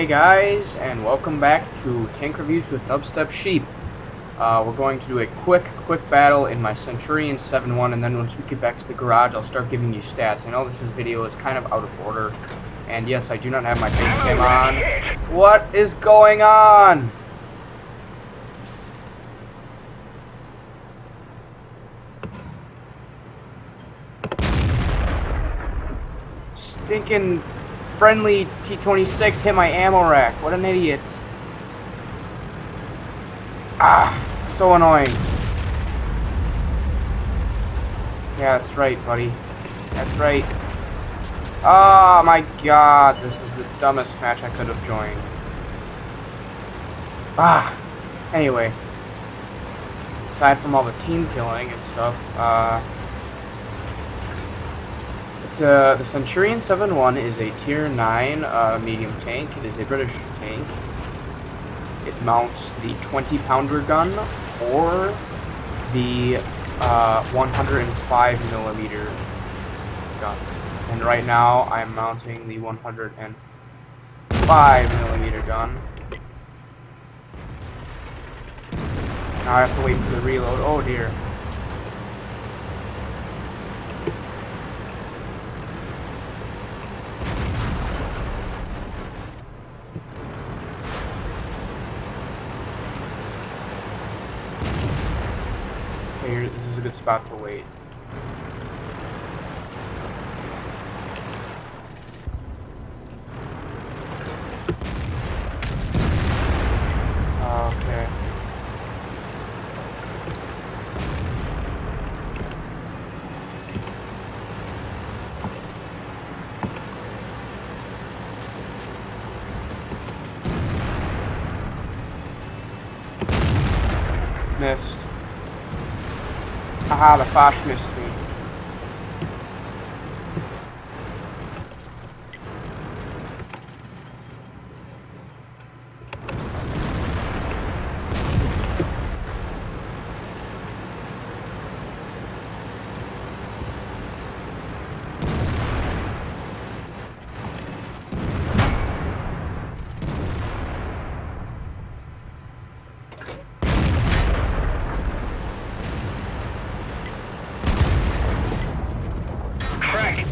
Hey guys, and welcome back to Tank Reviews with dubstepsheep. We're going to do a quick battle in my Centurion 7-1, and then once we get back to the garage, I'll start giving you stats. I know this video is kind of out of order, and yes, I do not have my face cam on. What is going on? Stinking friendly T-26 hit my ammo rack. What an idiot. Ah, so annoying. Yeah, that's right, buddy. That's right. Oh my god, this is the dumbest match I could have joined. Anyway. Aside from all the team killing and stuff, the Centurion 7-1 is a tier 9 medium tank. It is a British tank. It mounts the 20-pounder gun or the 105mm gun. And right now I'm mounting the 105mm gun. Now I have to wait for the reload. Oh dear. Here, this is a good spot to wait. Okay. Missed. Aha, the Fosh missed me.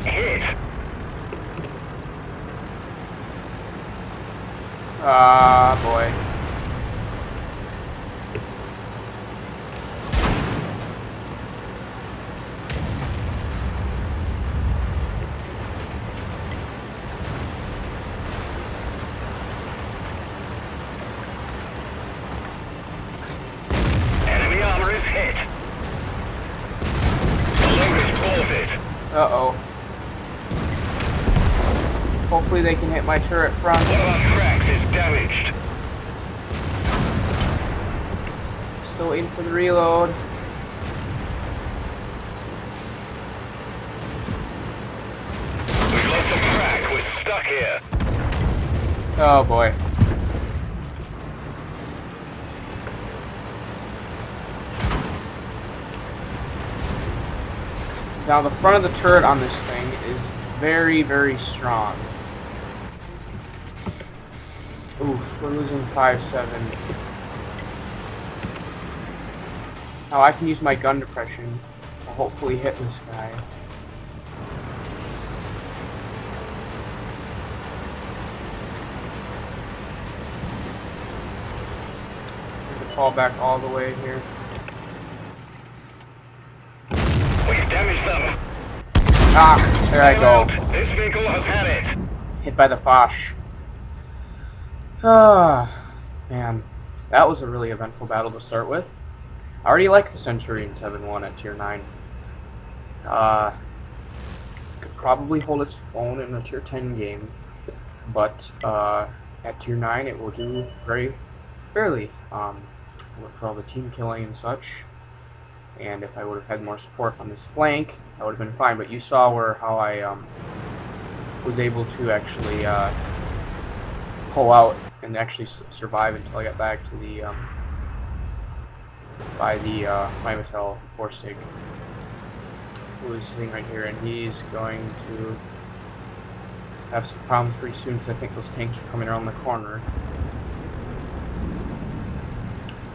Hit. Ah, boy. Enemy armor is hit. The load is bolted. Uh-oh. Hopefully they can hit my turret front. One of our tracks is damaged. Still waiting for the reload. We've lost a track. We're stuck here. Oh boy. Now the front of the turret on this thing is very strong. Oof, we're losing 5-7. Now I can use my gun depression to hopefully hit this guy. I'm gonna fall back all the way here. We've damaged them. Ah, there I go. This vehicle has had it. Hit by the Fosh. Ah, man. That was a really eventful battle to start with. I already like the Centurion 7-1 at tier 9. Could probably hold its own in a tier 10 game, but at tier 9 it will do very fairly. For all the team killing and such. And if I would have had more support on this flank, that would have been fine. But you saw how I was able to actually pull out and actually survive until I got back to the Mimatel— who is sitting right here, and he's going to have some problems pretty soon because I think those tanks are coming around the corner.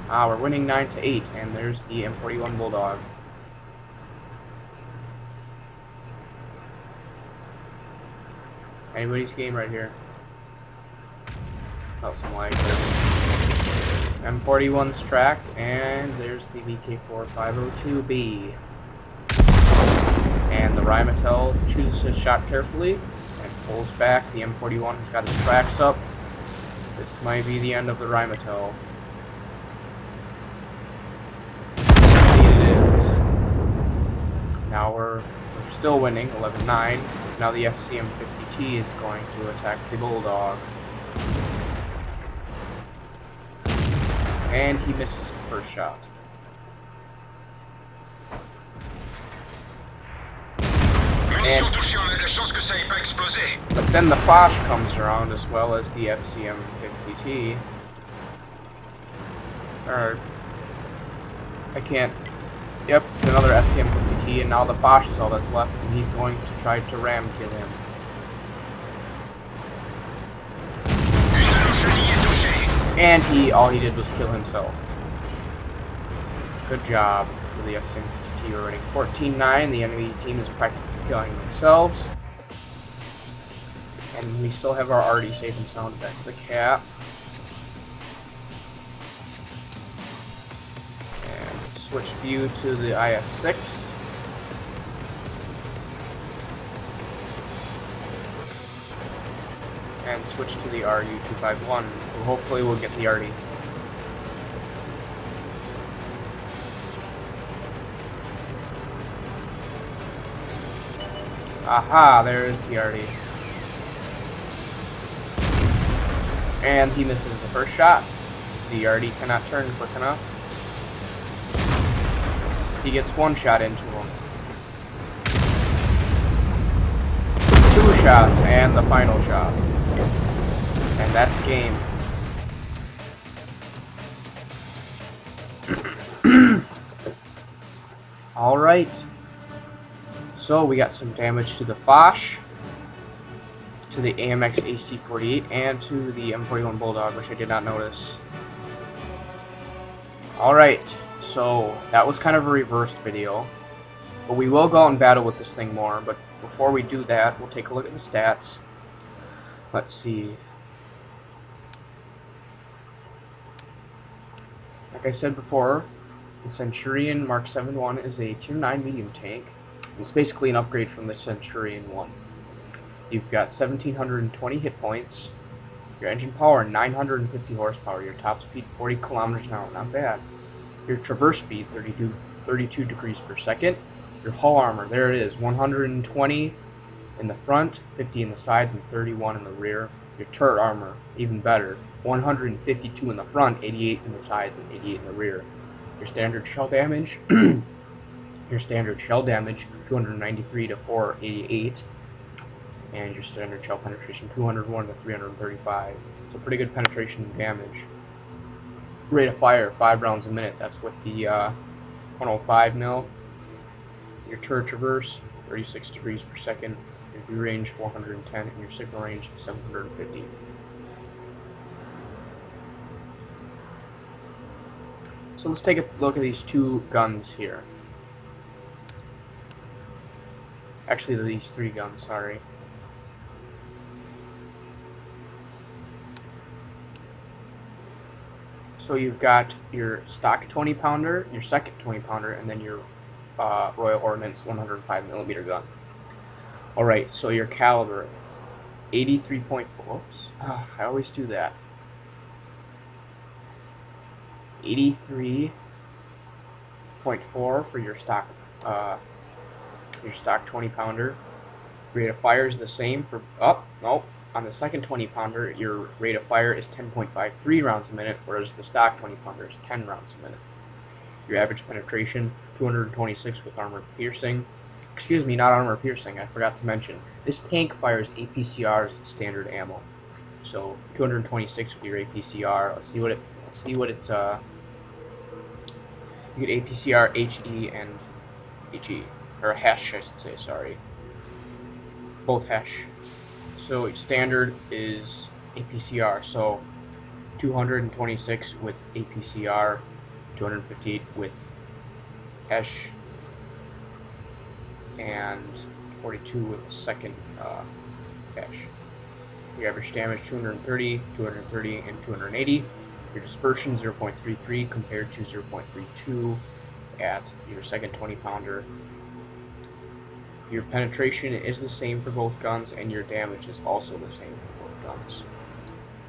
We're winning 9-8, and there's the M41 Bulldog. Anybody's game right here. Oh, some lag there. M41's tracked, and there's the VK4502B. And the Rheinmetall chooses his shot carefully and pulls back. The M41 has got his tracks up. This might be the end of the Rheinmetall. Indeed it is. Now we're still winning, 11-9. Now the FCM-50T is going to attack the Bulldog. And he misses the first shot. But then the Foch comes around as well as the FCM-50T. Or, I can't. Yep, it's another FCM-50T, and now the Foch is all that's left, and he's going to try to ram kill him. And all he did was kill himself. Good job for the FCM-50T. We're winning 14-9. The enemy team is practically killing themselves. And we still have our already safe and sound back to the cap. And switch view to the IS-6. And switch to the RU-251. Well, hopefully we'll get the RD. Aha, there's the RD. And he misses the first shot. The RD cannot turn quick enough. He gets one shot into him. 2 shots and the final shot. And that's game. Alright. So we got some damage to the Foch, to the AMX AC-48, and to the M41 Bulldog, which I did not notice. Alright, so that was kind of a reversed video. But we will go out and battle with this thing more, but before we do that, we'll take a look at the stats. Let's see. Like I said before, the Centurion Mk 7.1 is a Tier 9 medium tank. It's basically an upgrade from the Centurion 1. You've got 1,720 hit points, your engine power 950 horsepower, your top speed 40 kilometers an hour, not bad. Your traverse speed 32 degrees per second. Your hull armor, there it is, 120 in the front, 50 in the sides, and 31 in the rear. Your turret armor, even better, 152 in the front, 88 in the sides, and 88 in the rear. Your standard shell damage, 293 to 488, and your standard shell penetration 201 to 335. So pretty good penetration and damage. Rate of fire 5 rounds a minute. That's with the 105 mil. Your turret traverse 36 degrees per second. Your view range 410, and your signal range 750. So let's take a look at these two guns here. Actually, these 3 guns, sorry. So you've got your stock 20 pounder, your second 20 pounder, and then your Royal Ordnance 105mm gun. Alright, so your caliber 83.4. Oops, I always do that. 83.4 for your stock 20 pounder. Rate of fire is the same for on the second 20 pounder your rate of fire is 10.53 rounds a minute, whereas the stock 20 pounder is 10 rounds a minute. Your average penetration 226 with armor piercing. Excuse me, not armor piercing, I forgot to mention. This tank fires APCR as its standard ammo. So 226 with your APCR. Let's see what it's you get APCR, HE, and HE. Or hash, I should say, sorry. Both hash. So standard is APCR. So 226 with APCR, 258 with ESH, and 42 with second ESH. Your average damage 230, 230, and 280. Your dispersion 0.33 compared to 0.32 at your second 20 pounder. Your penetration is the same for both guns, and your damage is also the same for both guns.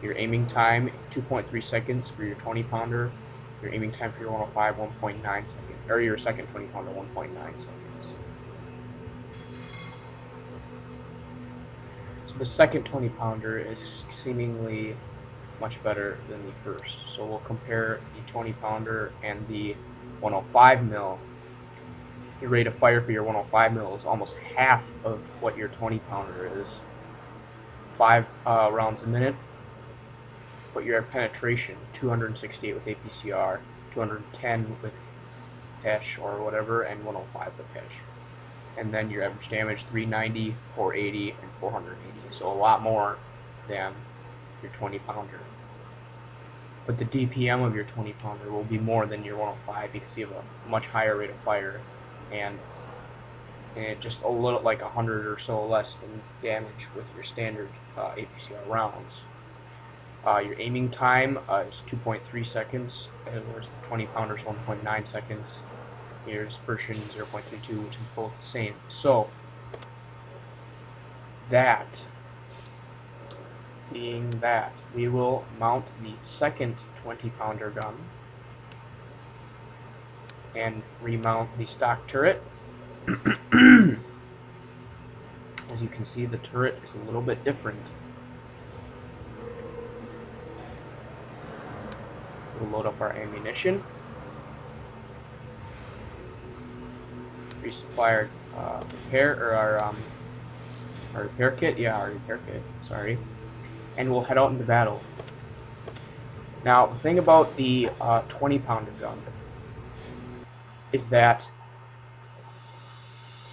Your aiming time 2.3 seconds for your 20 pounder. Your aiming time for your 105 1.9 seconds, or your second 20 pounder 1.9 seconds. So the second 20 pounder is seemingly much better than the first. So we'll compare the 20 pounder and the 105 mil. Your rate of fire for your 105 mil is almost half of what your 20 pounder is. 5 rounds a minute. But your penetration 268 with APCR, 210 with ESH or whatever, and 105 with ESH. And then your average damage 390, 480, and 480. So a lot more than your 20 pounder. But the DPM of your 20 pounder will be more than your 105 because you have a much higher rate of fire and just a little, like 100 or so less than damage with your standard APCR rounds. Your aiming time is 2.3 seconds, whereas the 20 pounder is 1.9 seconds. Your dispersion 0.32, which is both the same. So that being that, we will mount the second 20 pounder gun and remount the stock turret. As you can see, the turret is a little bit different. We'll load up our ammunition. Resupply our repair, or our repair kit. Yeah, our repair kit. Sorry. And we'll head out into battle. Now, the thing about the 20 pounder gun is that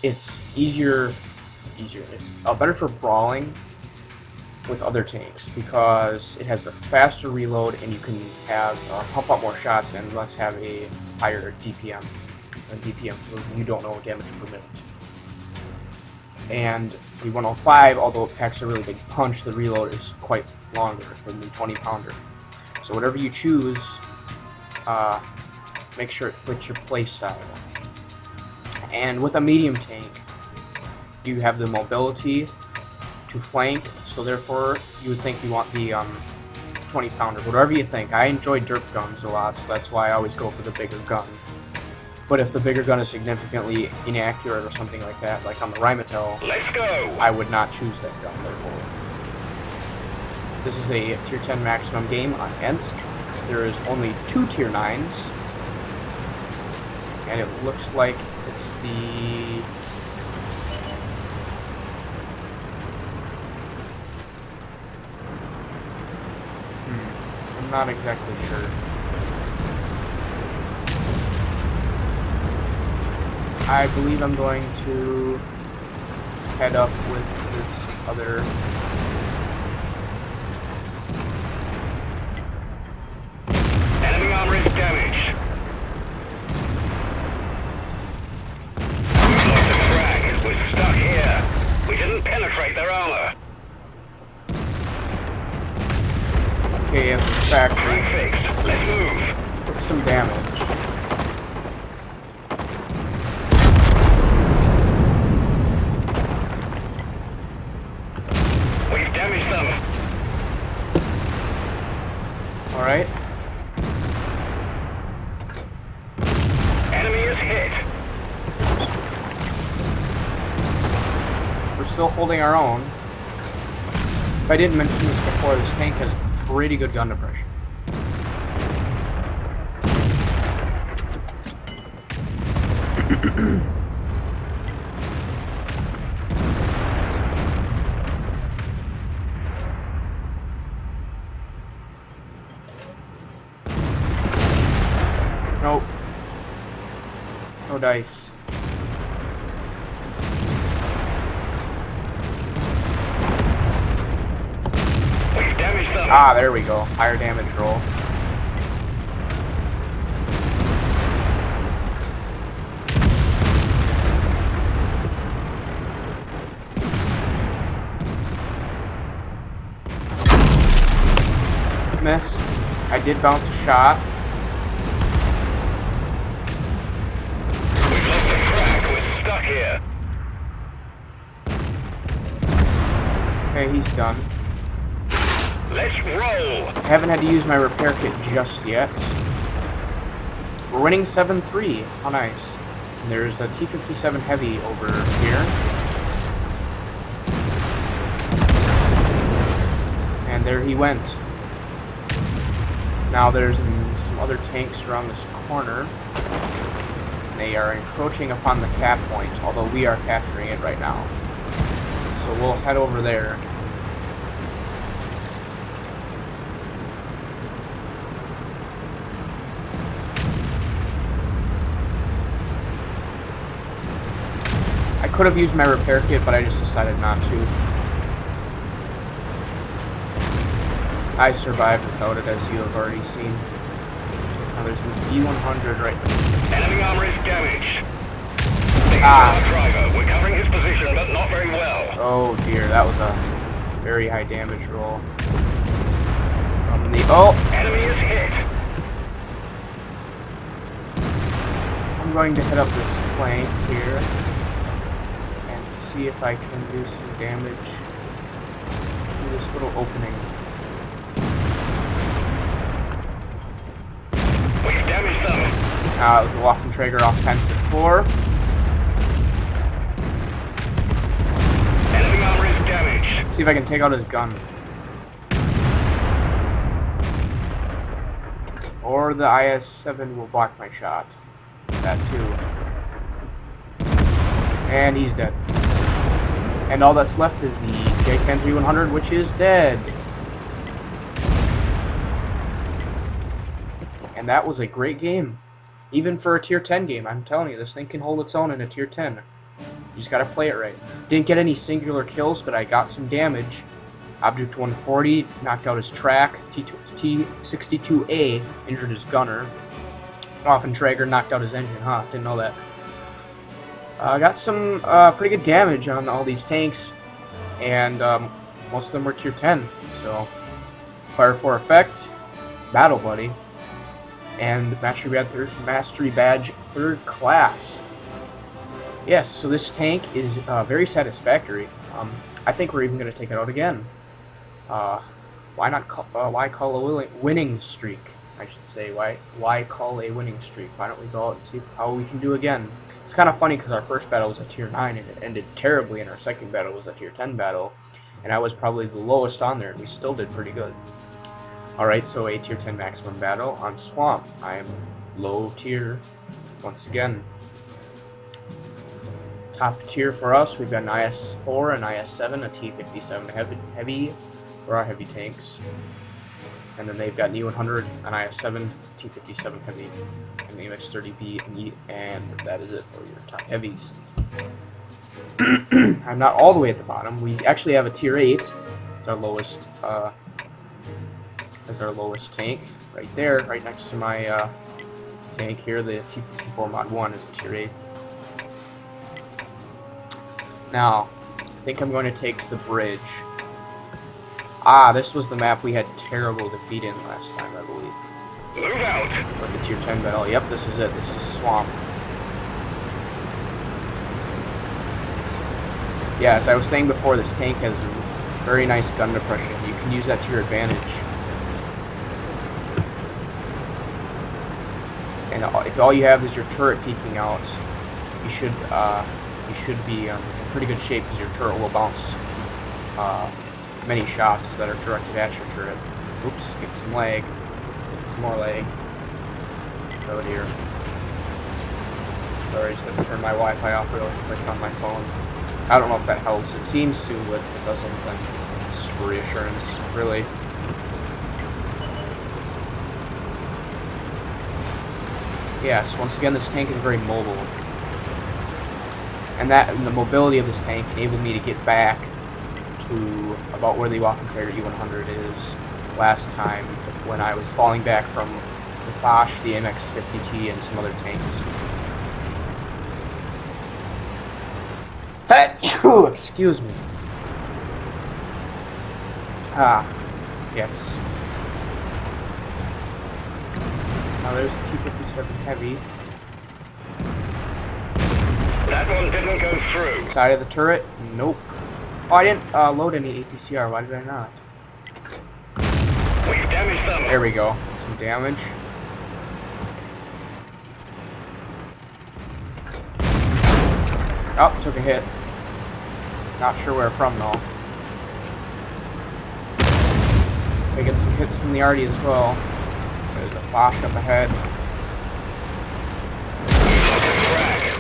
it's easier. It's better for brawling with other tanks because it has a faster reload and you can have pump up more shots and thus have a higher DPM. DPM, so you don't know damage per minute. And the 105, although it packs a really big punch, the reload is quite longer than the 20 pounder. So whatever you choose, make sure it fits your playstyle. And with a medium tank, you have the mobility to flank, so therefore you would think you want the 20 pounder. Whatever you think. I enjoy derp guns a lot, so that's why I always go for the bigger gun. But if the bigger gun is significantly inaccurate or something like that, like on the Rheinmetall, Let's go! I would not choose that gun, therefore. This is a Tier 10 maximum game on Ensk. There is only 2 Tier 9s. And it looks like it's the... I'm not exactly sure. I believe I'm going to head up with this other... Enemy armor is damaged. We lost the track. We're stuck here. We didn't penetrate their armor. Okay, at the factory. Track fixed. Let's move. Took some damage. We've damaged them. Alright. Enemy is hit. We're still holding our own. If I didn't mention this before, this tank has pretty good gun depression. Nope. No dice. Ah, there we go. Higher damage roll. Missed. I did bounce a shot. We've lost the track. We're stuck here. Okay, he's done. Let's roll. I haven't had to use my repair kit just yet. We're winning 7-3. How nice. And there's a T-57 Heavy over here. And there he went. Now there's some other tanks around this corner. They are encroaching upon the cap point, although we are capturing it right now. So we'll head over there. I could have used my repair kit, but I just decided not to. I survived without it, as you have already seen. Now there's an E-100 right there. Enemy armor is damaged. This Ah. is our driver. We're covering his position, but not very well. Oh dear, that was a very high damage roll. From the... Oh! Enemy is hit. I'm going to hit up this flank here and see if I can do some damage to this little opening. We've damaged them. It was a Waffenträger offensive 4. Enemy armor is damaged. See if I can take out his gun. Or the IS-7 will block my shot. That too. And he's dead. And all that's left is the JCAN 100, which is dead. And that was a great game. Even for a tier 10 game, I'm telling you, this thing can hold its own in a tier 10. You just gotta play it right. Didn't get any singular kills, but I got some damage. Object 140 knocked out his track. T-62A injured his gunner. Waffenträger knocked out his engine, huh? Didn't know that. Got some pretty good damage on all these tanks, and most of them were tier 10. So, Fire for Effect, Battle Buddy, and Mastery Badge 3rd Class. Yes, so this tank is very satisfactory. I think we're even going to take it out again. Why call a winning streak? I should say. Why call a winning streak? Why don't we go out and see how we can do again? It's kind of funny because our first battle was a tier 9 and it ended terribly, and our second battle was a tier 10 battle, and I was probably the lowest on there, and we still did pretty good. Alright, so a tier 10 maximum battle on Swamp. I am low tier once again. Top tier for us, we've got an IS-4, an IS-7, a T-57 heavy for our heavy tanks. And then they've got an E-100, an IS-7, T-57 heavy, an MX-30B, and that is it for your top heavies. I'm not all the way at the bottom. We actually have a tier 8 as our lowest tank right there, right next to my tank here. The T-54 Mod 1 is a tier 8. Now, I think I'm going to take to the bridge. This was the map we had terrible defeat in last time, I believe. Move out. With the tier 10 battle. Yep, this is it. This is Swamp. Yeah, as I was saying before, this tank has very nice gun depression. You can use that to your advantage. And if all you have is your turret peeking out, you should be in pretty good shape, because your turret will bounce many shots that are directed at your turret. Oops, get some lag. Some more lag. Oh dear. Sorry, I just have to turn my Wi-Fi off real quick on my phone. I don't know if that helps. It seems to, but if it doesn't, then it's just for reassurance, really. Yes, once again, this tank is very mobile. And the mobility of this tank enabled me to get back to about where the Waffenträger E-100 is. last time when I was falling back from the Foch, the MX-50T, and some other tanks. Excuse me. Ah, yes. Now there's a T-57 Heavy. That one didn't go through. Side of the turret? Nope. Oh, I didn't load any APCR. Why did I not? We've damaged them. There we go. Some damage. Oh, took a hit. Not sure where from though. I get some hits from the Arty as well. There's a Foch up ahead.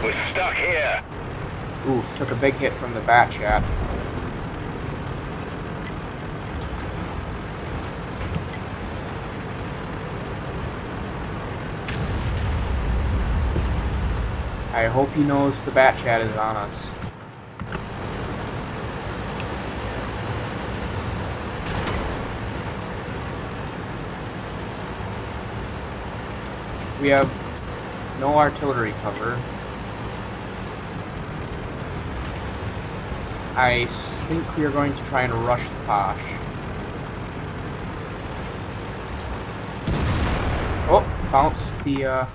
We're stuck here. Oof, took a big hit from the bat chat. I hope he knows the bat chat is on us. We have no artillery cover. I think we are going to try and rush the Foch. Oh, bounced the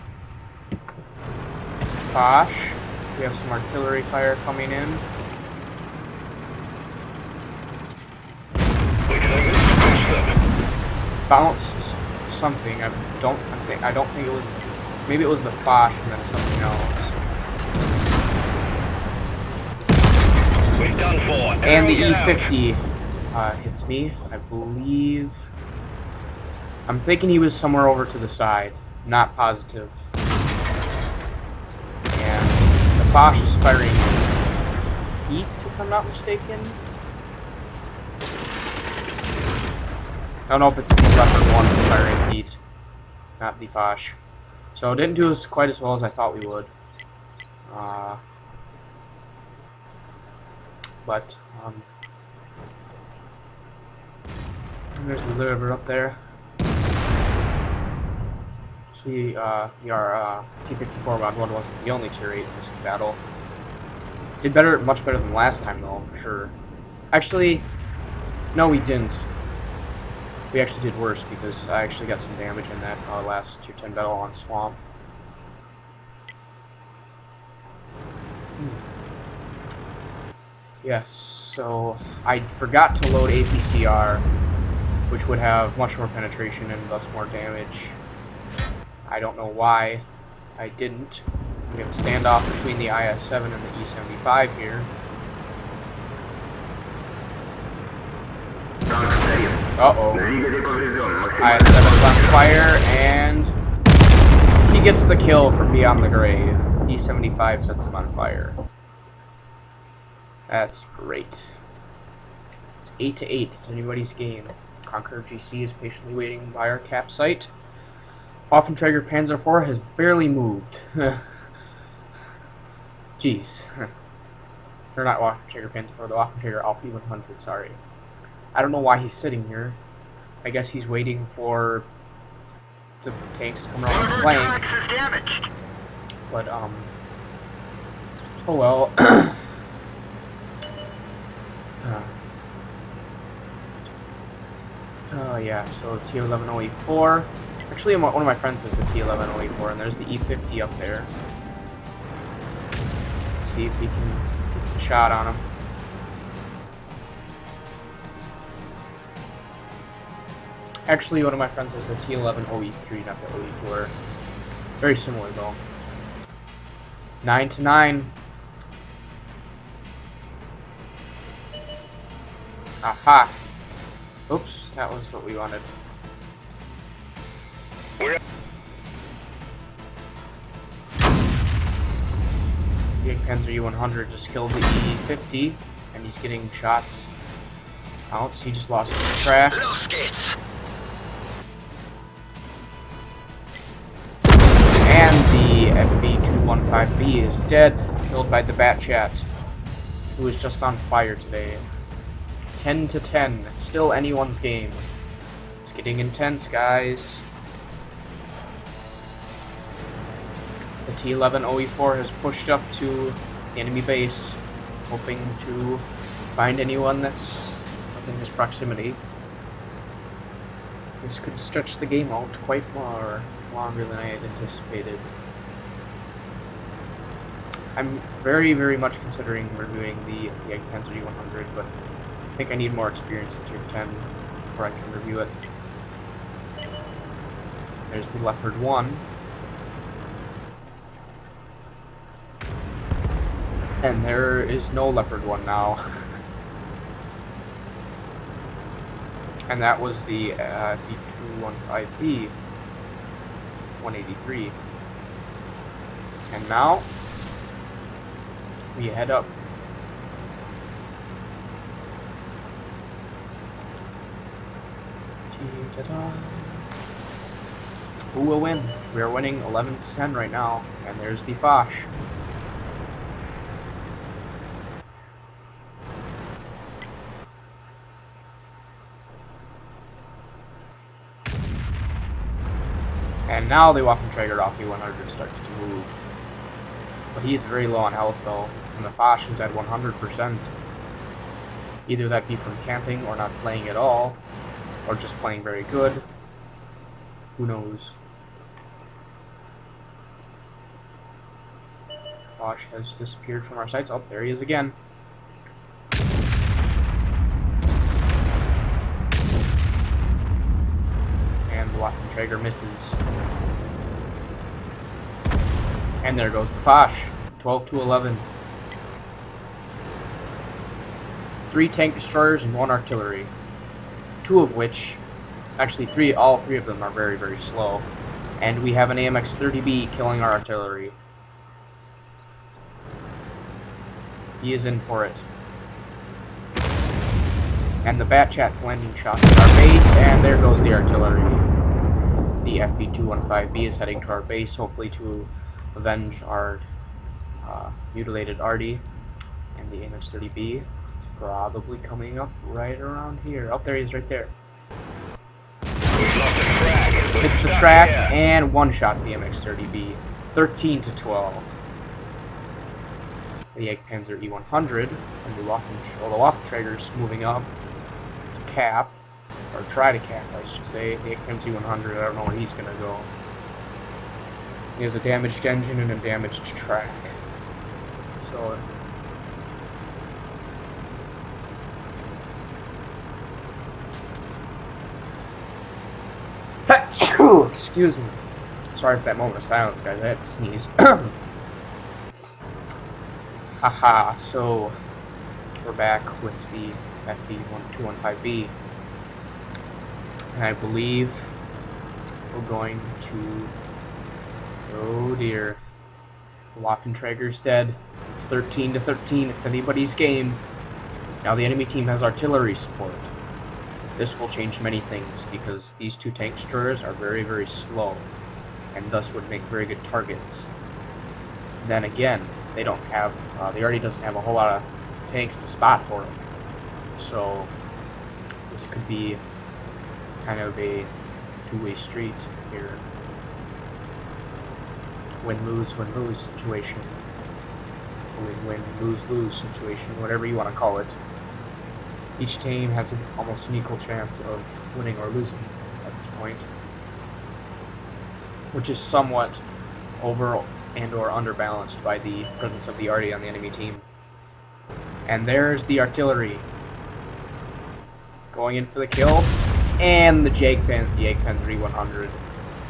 Foch. We have some artillery fire coming in. We can only smash them. Bounced something. I don't think it was. Maybe it was the Foch and then something else. We're done for. And the Everyone get E50 hits me, I believe. I'm thinking he was somewhere over to the side. Not positive. And the Foch is firing heat, if I'm not mistaken. I don't know if it's the Leopard 1 firing heat, not the Foch. So it didn't do us quite as well as I thought we would. But there's the liver up there. So our T-54 Mod 1 wasn't the only tier 8 in this battle. Did better, much better than last time though, for sure. Actually, no, we didn't. We actually did worse because I actually got some damage in that last tier 10 battle on Swamp. Yes, so I forgot to load APCR, which would have much more penetration and thus more damage. I don't know why I didn't. We have a standoff between the IS-7 and the E-75 here. Uh-oh. IS-7's on fire, and he gets the kill from beyond the grave. E-75 sets him on fire. That's great. It's 8-8. It's anybody's game. Conqueror GC is patiently waiting by our cap site. Waffenträger Panzer IV has barely moved. Jeez. Or not Waffenträger Panzer IV, the Waffenträger Alpha 100, sorry. I don't know why he's sitting here. I guess he's waiting for the tanks to come around the flank. But, oh well. Oh yeah, so T-11OE4. Actually, one of my friends has the T-11OE4, and there's the E-50 up there. Let's see if we can get the shot on him. Actually, one of my friends has the T-11OE3, not the OE4. Very similar, though. 9-9. Aha! Oops, that was what we wanted. The Panzer U-100 just killed the E-50, and he's getting shots. Outs, he just lost his track. And the FB-215B is dead, killed by the Batchat, who is just on fire today. 10-10, still anyone's game. This getting intense, guys. The T-11 OE4 has pushed up to the enemy base, hoping to find anyone that's within his proximity. This could stretch the game out quite far, longer than I had anticipated. I'm very, very much considering reviewing the Panzer E100, but I think I need more experience at Tier 10 before I can review it. There's the Leopard 1. And there is no Leopard 1 now. And that was the V215B 183. And now we head up. Who will win? We are winning 11-10 right now, and there's the Foch. And now the Waffenträger off E100 starts to move. But he is very low on health though, and the Foch is at 100%. Either that be from camping or not playing at all, or just playing very good. Who knows? Foch has disappeared from our sights. Oh, there he is again. And the Waffenträger misses. And there goes the Foch. 12-11. 3 tank destroyers and 1 artillery. 2 of which, actually all three of them are very, very slow. And we have an AMX-30B killing our artillery. He is in for it. And the Batchat's landing shots at our base, and there goes the artillery. The FB215B is heading to our base, hopefully to avenge our mutilated Artie. And the AMX-30B is probably coming up right around here. Oh, there he is, right there. Hits the track and one shot to the MX-30B. 13-12. The Panzer E100 and the Waffenträger's moving up to cap, or try to cap, I should say. The Panzer E100, I don't know where he's gonna go. He has a damaged engine and a damaged track. So excuse me. Sorry for that moment of silence, guys. I had to sneeze. Haha, so we're back with the FB215B. And I believe we're going to... Oh dear. The Waffenträger's dead. It's 13-13. It's anybody's game. Now the enemy team has artillery support. This will change many things because these 2 tank destroyers are very, very slow and thus would make very good targets. Then again, they don't have, the Artie doesn't have a whole lot of tanks to spot for them. So this could be kind of a two-way street here. Win-lose situation. Win-win, lose-lose situation, whatever you want to call it. Each team has almost an equal chance of winning or losing at this point, which is somewhat over and or underbalanced by the presence of the Artie on the enemy team. And there's the artillery going in for the kill, and the Panzer E100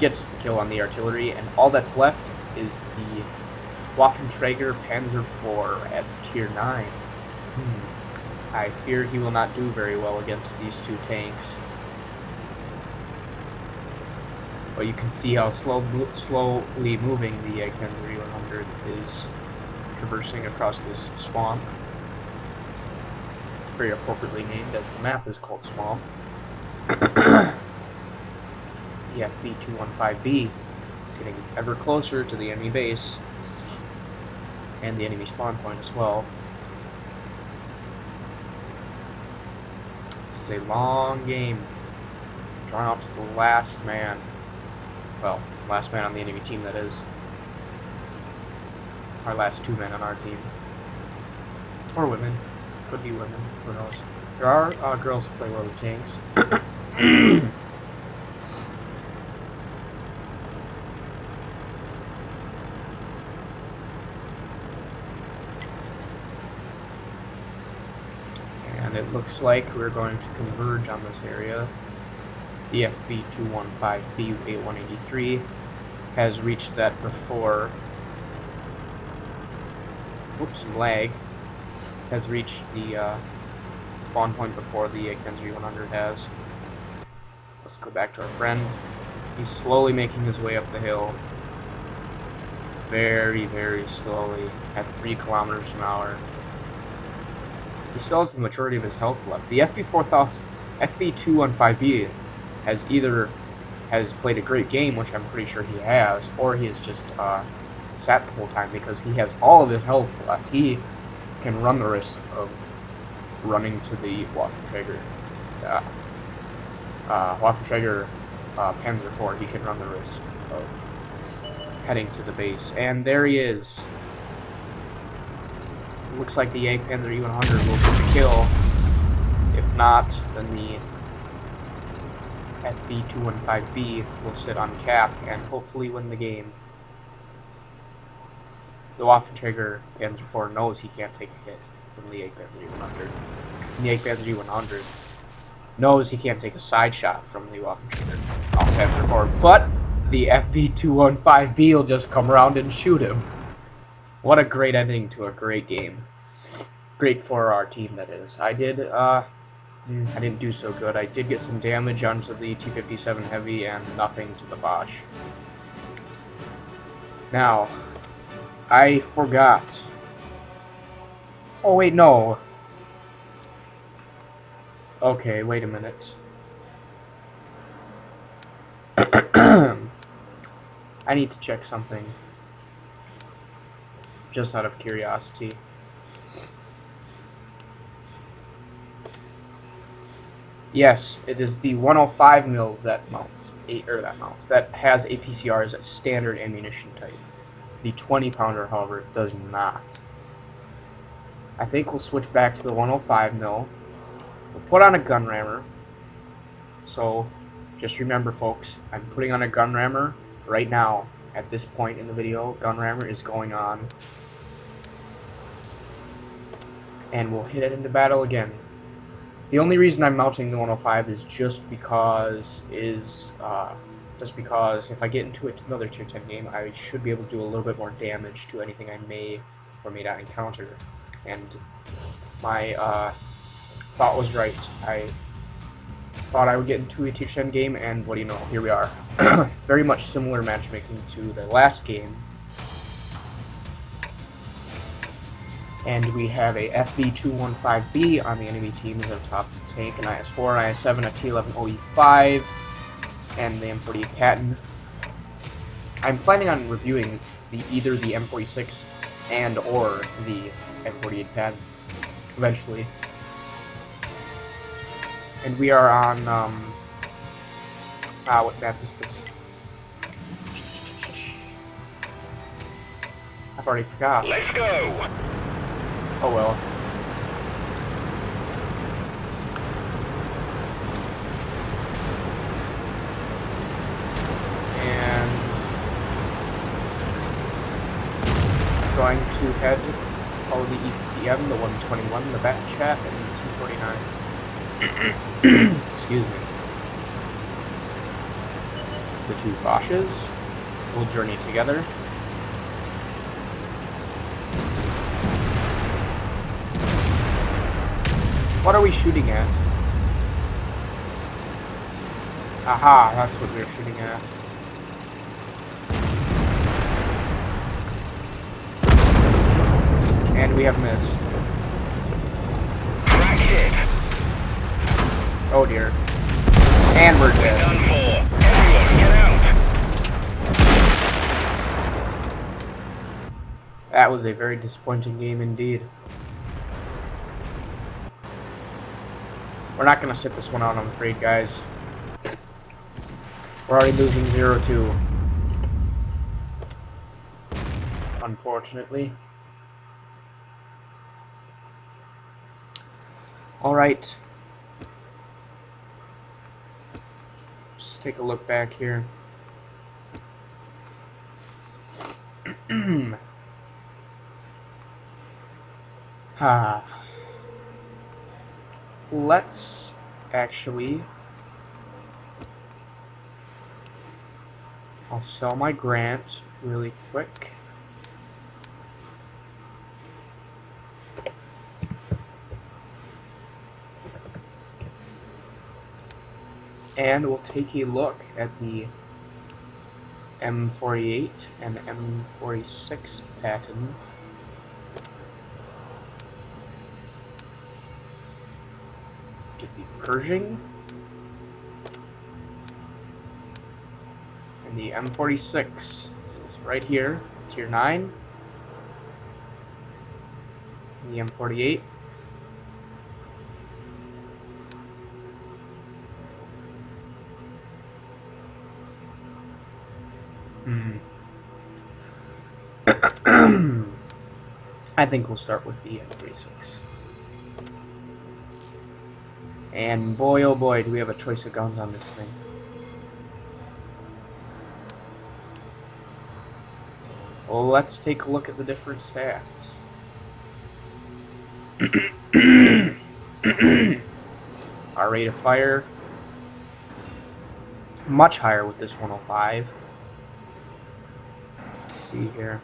gets the kill on the artillery, and all that's left is the Waffenträger Panzer IV at Tier 9. I fear he will not do very well against these 2 tanks. But you can see how slowly moving the Panzer E100 is traversing across this swamp. Very appropriately named, as the map is called Swamp. The FB215B is getting ever closer to the enemy base and the enemy spawn point as well. This is a long game. Drawn out to the last man. Well, last man on the enemy team, that is. Our last 2 men on our team. Or women. Could be women. Who knows? There are girls who play well with tanks. And it looks like we're going to converge on this area. The FV215B8183 has reached that before. Oops, some lag. Has reached the spawn point before the Centurion 100 has. Let's go back to our friend. He's slowly making his way up the hill. Very, very slowly, at 3 kilometers an hour. He still has the majority of his health left. The FV215B has played a great game, which I'm pretty sure he has, or he has just sat the whole time because he has all of his health left. He can run the risk of running to the Waffenträger. Waffenträger Panzer IV, he can run the risk of heading to the base. And there he is. Looks like the Panzer E100 will get the kill. If not, then the FV215B will sit on cap and hopefully win the game. The Waffenträger Panzer IV knows he can't take a hit from the Panzer E100. The Panzer E100 knows he can't take a side shot from the Waffenträger Panzer IV, but the FV215B will just come around and shoot him. What a great ending to a great game. Great for our team, that is. I didn't do so good. I did get some damage onto the T-57 Heavy and nothing to the Bosch. Now, I forgot. Oh, wait, no. Okay, wait a minute. I need to check something. Just out of curiosity. Yes, it is the 105 mil that has APCR as a standard ammunition type. The 20 pounder, however, does not. I think we'll switch back to the 105 mil. We'll put on a gun rammer. So, just remember, folks, I'm putting on a gun rammer right now. At this point in the video, gun rammer is going on. And we'll hit it into battle again. The only reason I'm mounting the 105 is just because if I get into another tier 10 game, I should be able to do a little bit more damage to anything I may or may not encounter. And my thought was right. I thought I would get into a tier 10 game, and what do you know? Here we are. Very much similar matchmaking to the last game. And we have a FV215B on the enemy team as our top tank, an IS-4, an IS-7, a T-11OE5, and the M48 Patton. I'm planning on reviewing either the M46 and or the M48 Patton eventually. And we are on, what map is this? I've already forgot. Let's go! Oh well. And I'm going to follow the E50M, the 121, the Bat Chat, and the T49. Excuse me. The 2 Foches will journey together. What are we shooting at? Aha, that's what we're shooting at. And we have missed. Cracked it. Oh dear. And we're dead. Done for. Everyone, get out. That was a very disappointing game indeed. We're not going to sit this one out, I'm afraid, guys. We're already losing 0-2. Unfortunately. Alright. Just take a look back here. Let's actually... I'll sell my grant really quick. And we'll take a look at the M48 and M46 pattern. Get the Pershing. And the M46 is right here, tier 9. And the M48. I think we'll start with the M46. And boy, oh boy, do we have a choice of guns on this thing. Well, let's take a look at the different stats. Our rate of fire, much higher with this 105. Let's see here.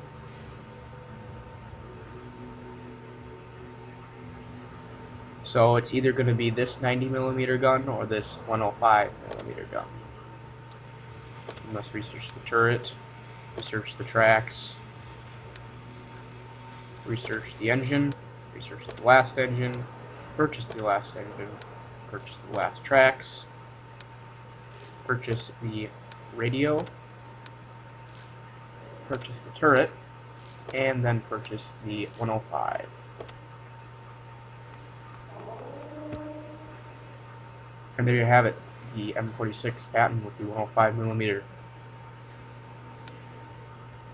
So it's either going to be this 90mm gun or this 105mm gun. You must research the turret, research the tracks, research the engine, research the last engine, purchase the last engine, purchase the last tracks, purchase the radio, purchase the turret, and then purchase the 105. And there you have it, the M46 patent with the 105mm.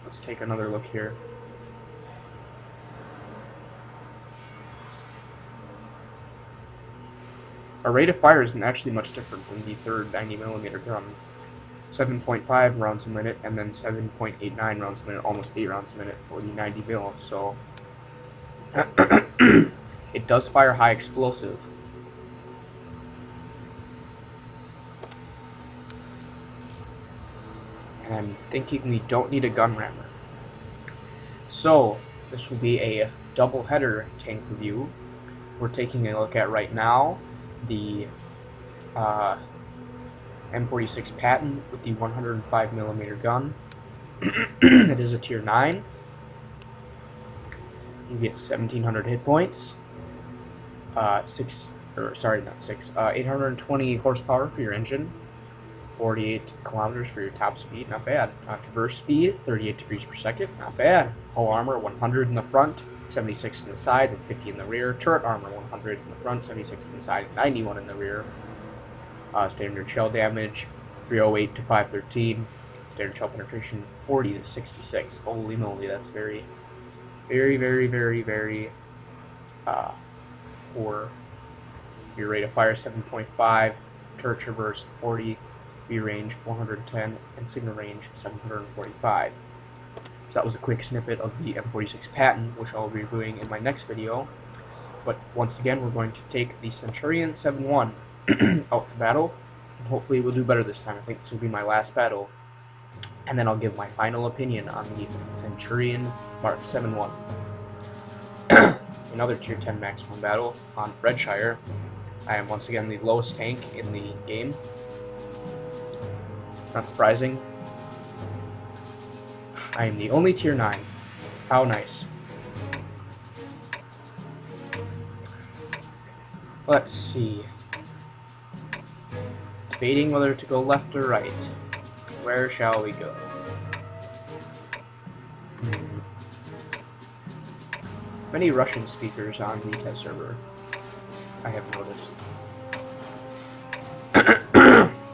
Let's take another look here. Our rate of fire isn't actually much different than the third 90mm gun. 7.5 rounds a minute, and then 7.89 rounds a minute, almost 8 rounds a minute for the 90mm. So it does fire high explosive. And I'm thinking we don't need a gun rammer. So this will be a double header tank review. We're taking a look at right now the M46 patent with the 105mm gun. It is a tier 9. You get 1700 hit points, 820 horsepower for your engine, 48 kilometers for your top speed, not bad. Traverse speed, 38 degrees per second, not bad. Hull armor, 100 in the front, 76 in the sides, and 50 in the rear. Turret armor, 100 in the front, 76 in the side, 91 in the rear. Standard shell damage, 308 to 513. Standard shell penetration, 40 to 66. Holy moly, that's very, very, very, very, very poor. Your rate of fire, 7.5. Turret traverse, 40. View range 110, and signal range 745. So that was a quick snippet of the M46 patent, which I'll be reviewing in my next video. But once again, we're going to take the Centurion 7-1 out to battle, and hopefully we'll do better this time. I think this will be my last battle, and then I'll give my final opinion on the Centurion Mark 7-1. Another tier 10 maximum battle on Redshire. I am once again the lowest tank in the game. Not surprising. I am the only tier 9. How nice. Let's see. Debating whether to go left or right. Where shall we go? Many Russian speakers on the test server, I have noticed.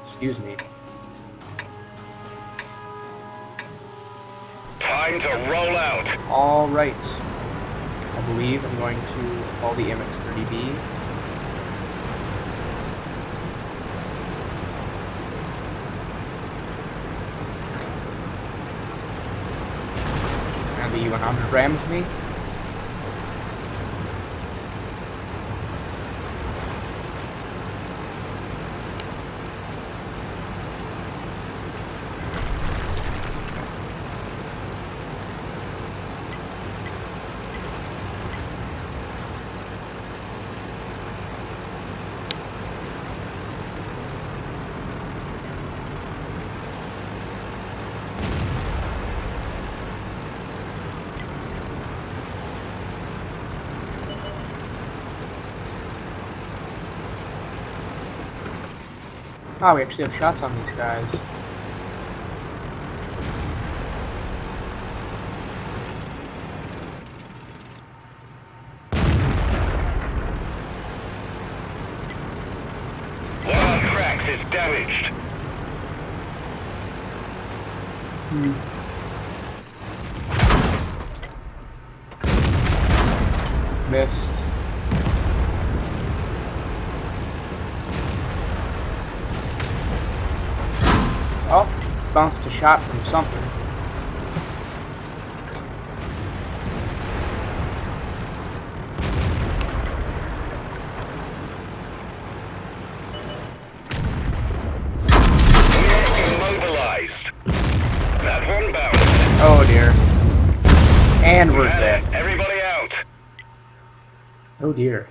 Excuse me. Time to roll out. Alright. I believe I'm going to call the MX-30B. And the E100 rammed me. Oh, we actually have shots on these guys. One of our tracks is damaged. Missed. Oh, bounced a shot from something. Immobilized. That one bounced. Oh dear. And we're Had dead. it. Everybody out. Oh dear.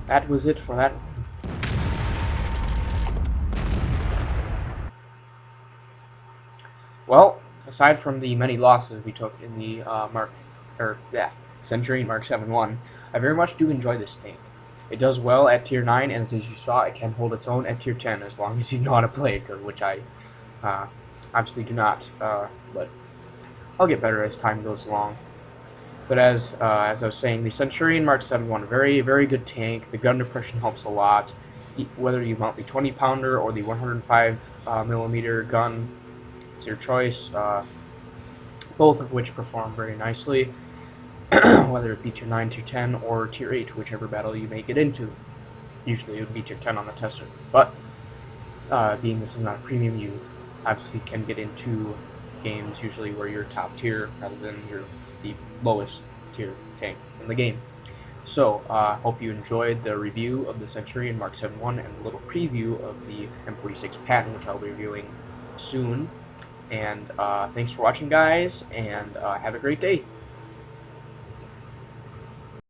That was it for that one. Well, aside from the many losses we took in the Centurion Mark 7.1, I very much do enjoy this tank. It does well at tier 9, and as you saw, it can hold its own at tier 10 as long as you know how to play it, which I obviously do not, but I'll get better as time goes along. But as I was saying, the Centurion Mark 7.1, very, very good tank. The gun depression helps a lot. Whether you mount the 20-pounder or the 105mm gun, it's your choice. Both of which perform very nicely, whether it be tier 9, tier 10, or tier 8, whichever battle you make it into. Usually it would be tier 10 on the tester, but being this is not a premium, you obviously can get into games usually where you're top tier rather than you're the lowest tier tank in the game. So, hope you enjoyed the review of the Centurion Mark 7.1 and a little preview of the M46 Patton, which I'll be reviewing soon. And thanks for watching, guys, and have a great day.